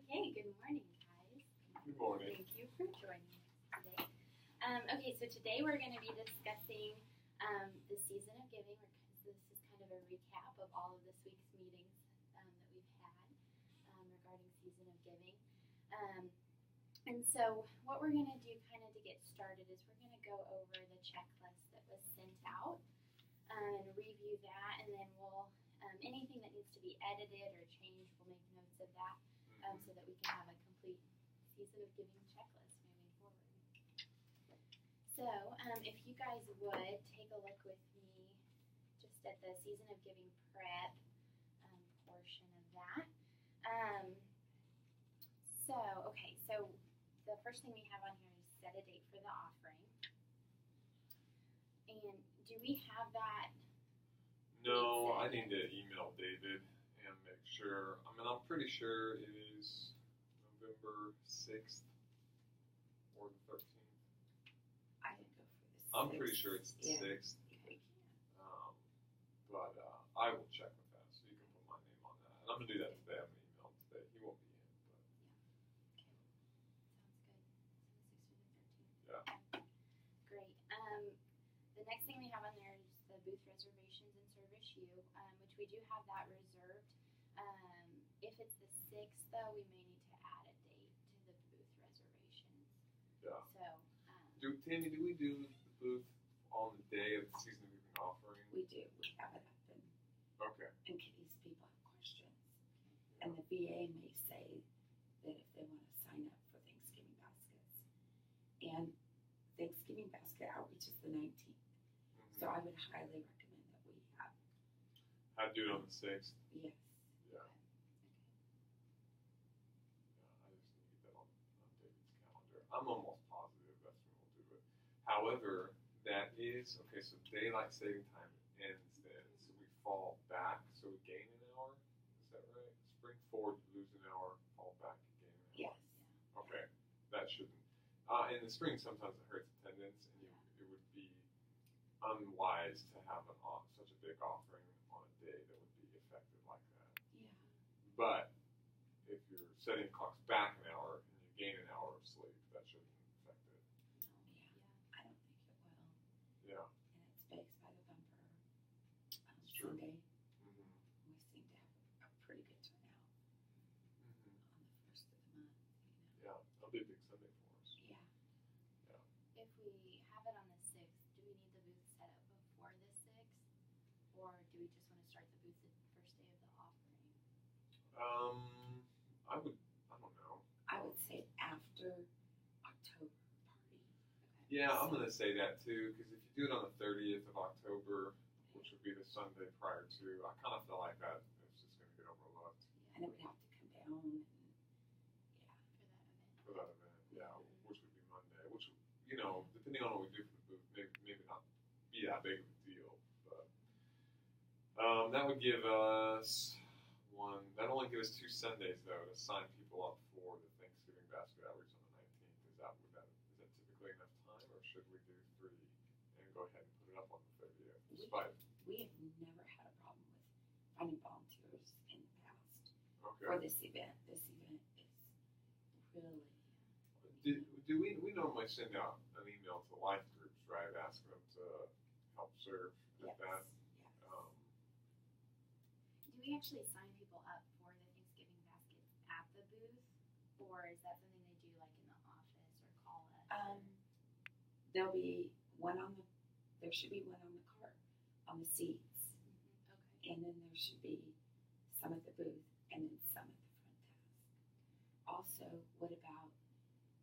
Okay, good morning, guys. Good morning. Thank you for joining us today. Okay, so today we're going to be discussing the season of giving. This is kind of a recap of all of this week's meetings that we've had regarding season of giving. And so what we're going to do kind of to get started is we're going to go over the checklist that was sent out and review that, and then we'll anything that needs to be edited or changed, we'll make notes of that so that we can have a complete season of giving checklist moving forward. So if you guys would take a look with me just at the season of giving prep portion of that. So the first thing we have on here is set a date for the offering. And do we have that? No, I need to email David and make sure. I mean, I'm pretty sure it is November 6th or the 13th. I can go for the 6th. I'm pretty sure it's the 6th. Okay. But I will check with that, so you can put my name on that. And I'm going to do that today. I'm going to email him today. He won't be in, but. Yeah. Okay. Sounds good. So the 6th or the 13th. Yeah. Great. The next thing we have on there is the booth reservations and service U, which we do have that reserved. If it's the 6th, though, we may need to add a date to the booth reservations. Yeah. So. Tammy, do we do the booth on the day of the season of giving offering? We do. We have it up Okay. in case people have questions. And the VA may say that if they want to sign up for Thanksgiving baskets. And Thanksgiving basket outreach is the 19th. So I would highly recommend that we have. I'd do it on the 6th. Yes. Yeah. Okay. Yeah, I just need to get that on David's calendar. I'm almost positive that's when we'll do it. However, that is, okay, so daylight saving time ends then, so we fall back, so we gain an hour? Is that right? Spring forward, you lose an hour, fall back, you gain an hour? Yes. Okay, that shouldn't. In the spring, sometimes it hurts attendance, and it would be unwise to have such a big offering on a day that would be affected like that. Yeah. But if you're setting clocks back an hour and you gain an hour of sleep, that shouldn't affect it. Yeah. I don't think it will. Yeah. And it's baked by November. It's true. Sunday. Mm-hmm. We seem to have a pretty good turnout Mm-hmm. on the first of the month. Yeah, that'll be a big Sunday for us. Yeah. If we have it on the 6th, do we need the booth set up before the 6th? Or do we just want to start the booth the first day of the offering? I don't know. I would say after October party. Okay. Yeah, I'm going to say that too, because if you do it on the 30th of October, which would be the Sunday prior to, I kind of feel like that it's just going to get overlooked And it would have to come down and For that event. for that event. Yeah, which would be Monday, which, depending on what we do for the booth, maybe not be that big of a deal. But that would give us that only gives us 2 Sundays, though, to sign people up for the Thanksgiving basket outreach on the 19th. Is that typically enough time, or should we do 3 and go ahead and put it up on the 30th? we have never had a problem with finding volunteers in the past Okay. for this event. This event is really Do we normally send out an email to life groups, right, asking them to help serve at that? Yes. Do we actually sign people up for the Thanksgiving baskets at the booth? Or is that something they do like in the office or call us? There'll be there should be one on the cart, on the seats, Okay. and then there should be some at the booth, and then some at the front desk. Also, what about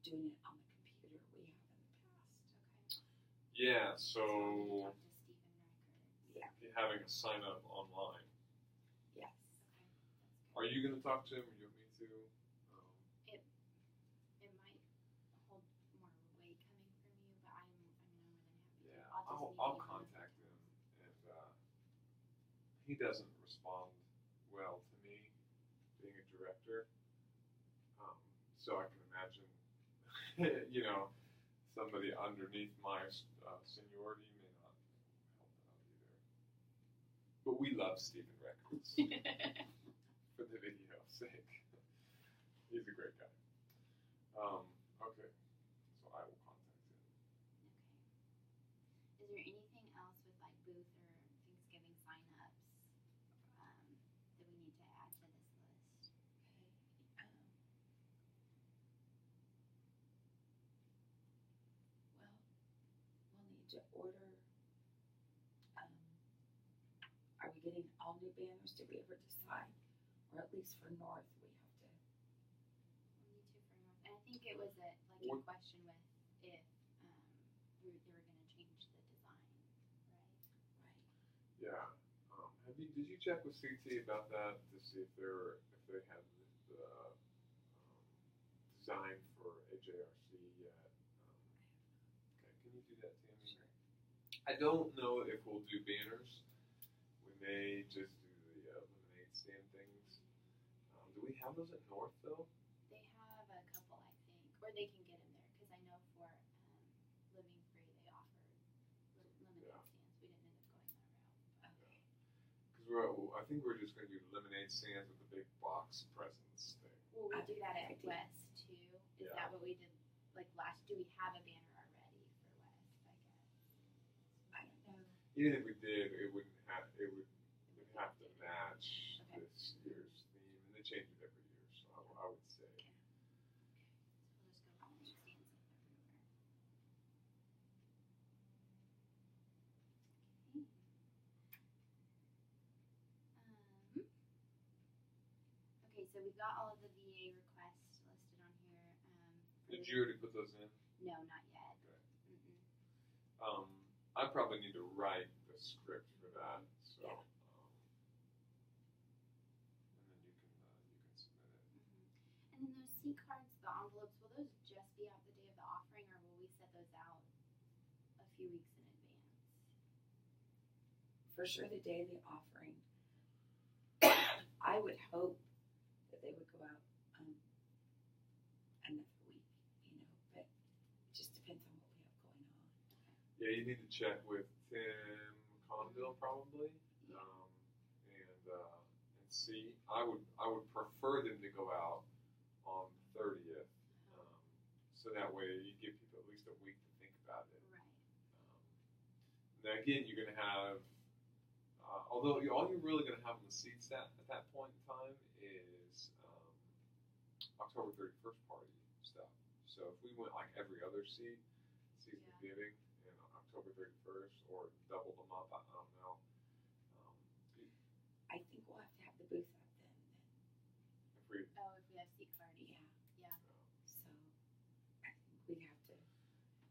doing it on the computer? We have in the past. Okay. Yeah, So I'm gonna so talk to Stephen Record. Yeah. having a sign up online. Yes. Okay. That's Are good. you going to talk to him, or you want me to? It might hold more weight coming from you, but I'm more than happy to. Yeah, I'll I'll contact him, and he doesn't respond well to me, being a director. So I can imagine, somebody underneath my seniority may not help out either. But we love Stephen Records for the video's sake. He's a great to order, are we getting all new banners? Did we ever decide? Or at least for North, we have to. We need to for North. And I think it was a question with if they were going to change the design, right? Right. Yeah. Did you check with CT about that to see if they have the design for HARC yet? Okay, can you do that, Tammy? Sure. I don't know if we'll do banners. We may just do the lemonade stand things. Do we have those at North though? They have a couple, I think, or they can get them there because I know for Living Free they offered lemonade stands. We didn't end up going that route. Because I think we're just going to do lemonade stands with the big box presents thing. Well, we I do think that that's at a good idea. West too. Is Yeah. that what we did like last? Do we have a banner already for West? I guess. I don't know. Even if we did, it would have to match Okay. this year's theme, and they change it every year. So I would say. So we'll just go lemonade stands everywhere. Okay. Okay, so we've got all of the VA requests listed on here. Did you already put those in? No, not yet. Okay. Mm-mm. I probably need to write the script for that. So. Yeah. And then you can submit it. And then those C cards, the envelopes, will those just be out the day of the offering, or will we set those out a few weeks in advance? For sure, the day of the offering, I would hope that they would go out another week, but it just depends on what we have going on. Yeah, you need to check with Tim Conville probably, and see. I would prefer them to go out on the 30th, so that way you give people at least a week to think about it. Right. Now again, you're going to have, although all you're really going to have on the seats at that point in time is October 31st party stuff. So if we went like every other season of giving in October 31st or doubled them up, I don't know. I think we'll have to have the booth up then. If we, If we have C cards. Yeah. So I think we'd have to,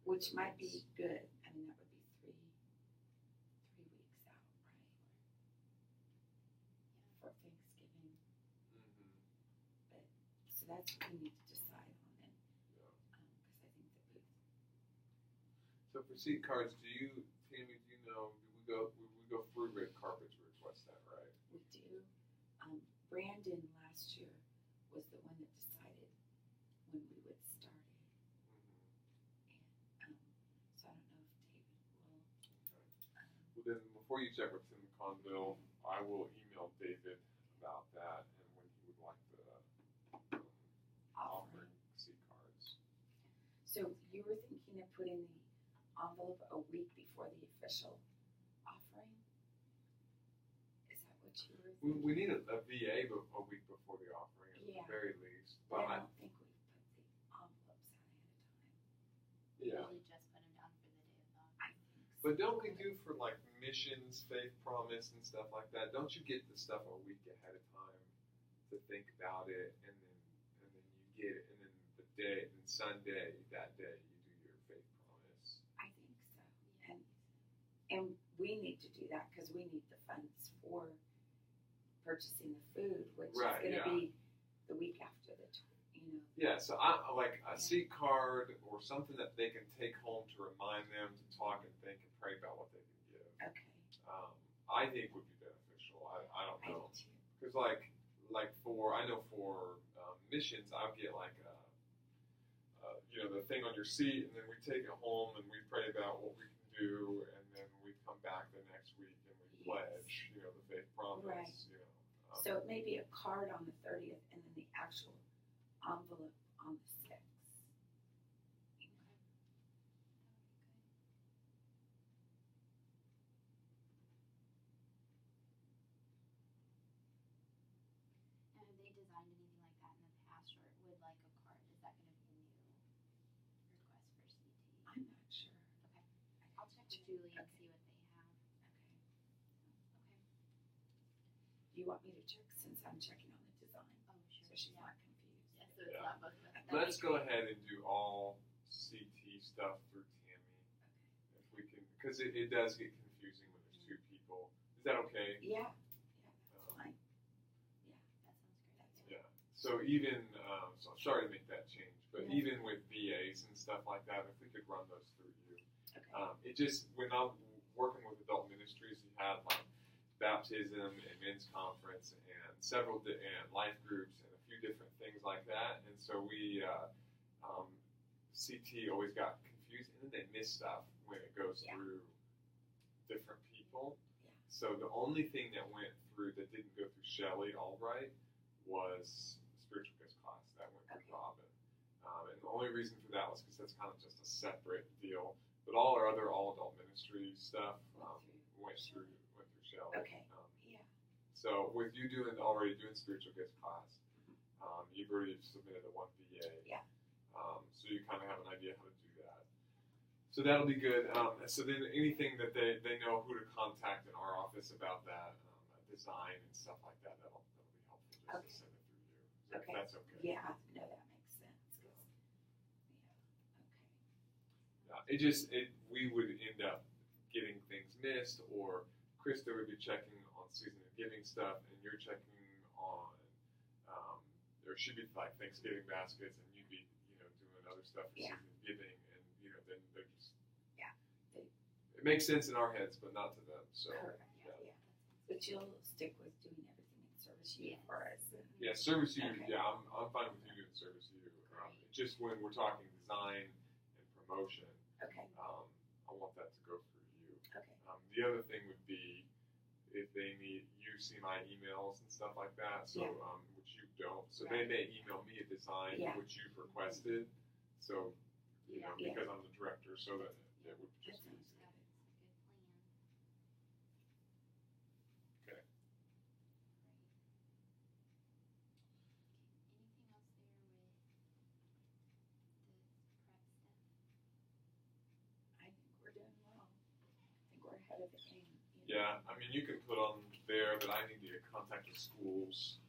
which might be good. I mean, that would be three weeks out, right? For Thanksgiving. But so that's what we need to decide on then. Because I think the booth. So for seat cards, Tammy, do you know? We go through red carpet to request that, right? We do. Brandon last year was the one that decided when we would start it. And so I don't know if David will. Well, then before you check with Tim Conville, I will email David about that and when he would like the offering seat cards. So you were thinking of putting the envelope a week before the official offering? Is that what you were thinking? We need a VA a week before the offering at the very least. But I don't think we've put the envelopes out ahead of time. Yeah. Usually just put them down for the day of the offering. I think so. But don't we do for like missions, faith promise, and stuff like that? Don't you get the stuff a week ahead of time to think about it, and then you get it, and then the day, and Sunday that day you do your faith promise. I think so. And we need to do that because we need the funds for purchasing the food, which is going to be the week after the. Yeah, so I like a seat card or something that they can take home to remind them to talk and think and pray about what they can give. Okay. I think would be beneficial. I don't know, because like for missions, I'll get like the thing on your seat, and then we take it home and we pray about what we can do, and then we come back the next week and we pledge, the faith promise. Right. So it may be a card on the 30th, and then the actual envelope on the 6th. And have they designed anything like that in the past, or would like a card? Is that going to be a new request for CT? I'm not sure. Okay, I'll check with Julie and Okay. see what they have. Do you want me to check since I'm checking on the design Oh, sure. so she's yeah. not confused? Yeah, so it's Yeah. not both of us. Let's go ahead and do all CT stuff through Tammy, if we can, because it does get confusing when there's two people. Is that okay? Yeah, that's fine. That sounds great. That's Yeah. So even, so I'm sorry to make that change, but Yeah. even with VAs and stuff like that, if we could run those through you. Okay. It just, when I'm working with adult ministries, you had like baptism and men's conference and several, and life groups and a few different things like that. And so we, CT always got confused and then they miss stuff when it goes Yeah. through different people. Yeah. So the only thing that went through that didn't go through Shelley Albright was spiritual gifts class. That went through Okay. Robin. And the only reason for that was because that's kind of just a separate deal. But all our other all adult ministry stuff went through Shelley. Okay. Yeah. So with you already doing spiritual gifts class, you've already submitted a 1 VA. Yeah. So you kind of have an idea how to do that. So that'll be good. So then anything that they know who to contact in our office about that design and stuff like that, that'll be helpful just Okay. to send it through you. Okay. That's okay. Yeah, no, that makes sense. 'Cause, We would end up getting things missed, or Krista would be checking on season of giving stuff, and you're checking on, or she'd be like Thanksgiving baskets, and you'd be, doing other stuff for Yeah. season of giving, and then they're just, Yeah. It makes sense in our heads, but not to them. So correct. Yeah. But you'll stick with doing everything in service you Yes. for us. And, yeah, service you. Okay. Yeah, I'm fine with you doing service you. Just when we're talking design and promotion, okay. I want that to go through you. Okay. The other thing would be if they need, you see my emails and stuff like that, so Yeah. Which you don't. So Right. they may email me a design Yeah. which you've requested. So Yeah. because I'm the director, so that it would That just be sounds easy. good. Good. Okay. Anything else there with the prep stuff? I think we're doing well. I think we're ahead of the game. Yeah, I mean you can put on there that I need to contact the schools